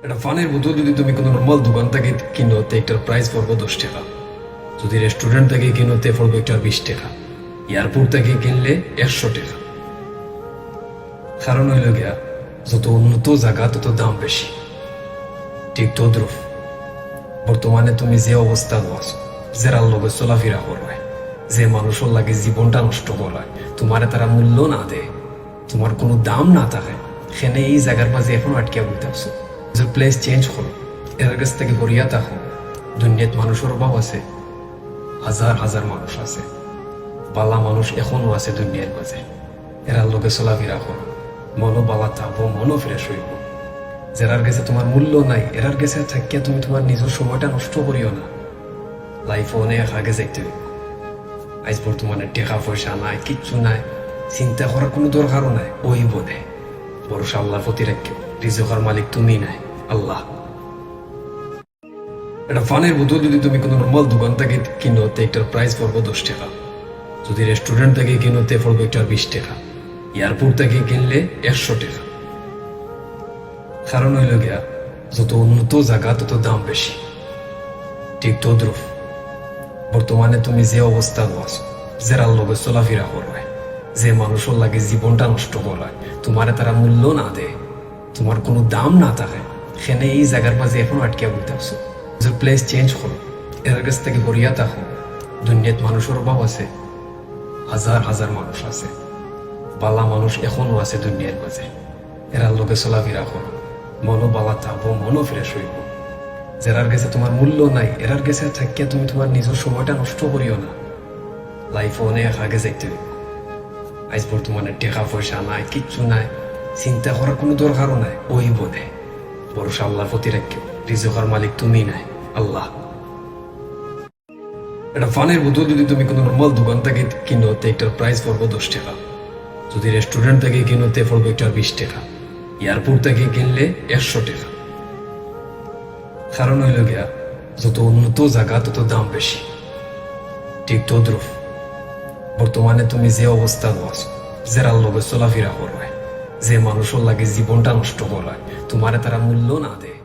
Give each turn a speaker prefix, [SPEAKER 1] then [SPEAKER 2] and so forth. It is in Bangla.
[SPEAKER 1] এটা ফানের বোতল যদি তুমি কোনো নর্মাল দোকান থেকে কিনো তে একটার প্রাইস পড়বো 10 টাকা। যদি রেস্টুরেন্ট থেকে কিনো তে পড়বো একটার 20 টাকা। এয়ারপোর্ট থেকে কিনলে 100 টাকা। কারণ হইল গিয়া যত উন্নত জায়গা তত দাম বেশি। ঠিক তদ্রুপ বর্তমানে তুমি যে অবস্থা আছো, যারা লগে চলাফেরা করবে, যে মানুষের লাগে জীবনটা নষ্ট করায়, তোমারে তারা মূল্য না দেয়, তোমার কোনো দাম না থাকে, সেখানে এই জায়গার মাঝে এখন আটকে বলতে আসো। যে প্লেস চেঞ্জ করো, এর কাছ থেকে করিয়া থাকো। দুনিয়াত মানুষের অভাব আছে, হাজার হাজার মানুষ আছে, বালা মানুষ এখনো আছে দুনিয়ার মাঝে। এরার লগে চলাফেরা করো, মনও বালা থাকবো, মনও ফ্রেশ হইব। যারার কাছে তোমার মূল্য নাই, এরার কাছে থাকিয়া তুমি তোমার নিজের সময়টা নষ্ট করিও না। লাইফে অনেক আগে যাইতে হইব। আজ বর্তমানে টাকা পয়সা নাই, কিচ্ছু নাই, চিন্তা করার কোনো দরকারও নাই। ওই বোধে ভরসা আল্লাহর প্রতি রাখিও। রিজকের মালিক তুমি নাই, আল্লাহ। এটা ফানের বোতল যদি তুমি কোনো নর্মাল দোকান থেকে কিনো তে একটার প্রাইস পড়বো 10 টাকা। যদি রেস্টুরেন্ট থেকে কিনো তে পড়বো একটার 20 টাকা। এয়ারপোর্ট থেকে কিনলে 100 টাকা। কারণ হইল গিয়া যত উন্নত জায়গা তত দাম বেশি। ঠিক তদ্রুপ বর্তমানে তুমি যে অবস্থা আছো, যারা লগে চলাফেরা করবে, যে মানুষের লাগে জীবনটা নষ্ট করায়, তোমারে তারা মূল্য না দেয়, তোমার কোনো দাম না থাকে, সেখানে এই জায়গার মাঝে এখন আটকে বলতে আসো। যে প্লেস চেঞ্জ করো, এর কাছ থেকে করিয়া থাকো। দুনিয়াত মানুষের অভাব আছে, হাজার হাজার মানুষ আছে, বালা মানুষ এখনো আছে দুনিয়ার মাঝে। এরার লগে চলাফেরা করো, মনও বালা থাকবো, মনও ফ্রেশ হইব। যারার কাছে তোমার মূল্য নাই, এরার কাছে থাকিয়া তুমি তোমার নিজের সময়টা নষ্ট করিও না। লাইফে অনেক আগে যাইতে হইব। আজ বর্তমানে টাকা পয়সা নাই, কিচ্ছু নাই, চিন্তা করার কোনো দরকারও নাই। ওই বোধে ভরসা আল্লাহর প্রতি রাখিও। রিজকের মালিক তুমি নাই, আল্লাহ। এটা ফানের বোতল যদি তুমি কোনো নর্মাল দোকান থেকে কিনো তে একটার প্রাইস পড়বো 10 টাকা। যদি রেস্টুরেন্ট থেকে কিনো তে পড়বো একটার 20 টাকা। এয়ারপোর্ট থেকে কিনলে 100 টাকা। কারণ হইল গিয়া যত উন্নত জায়গা তত দাম বেশি। ঠিক তদ্রুপ বর্তমানে তুমি যে অবস্থা আছো, যারা লগে চলাফেরা করবে, যে মানুষের লাগে জীবনটা নষ্ট করায়, তোমারে তারা মূল্য না দেয়,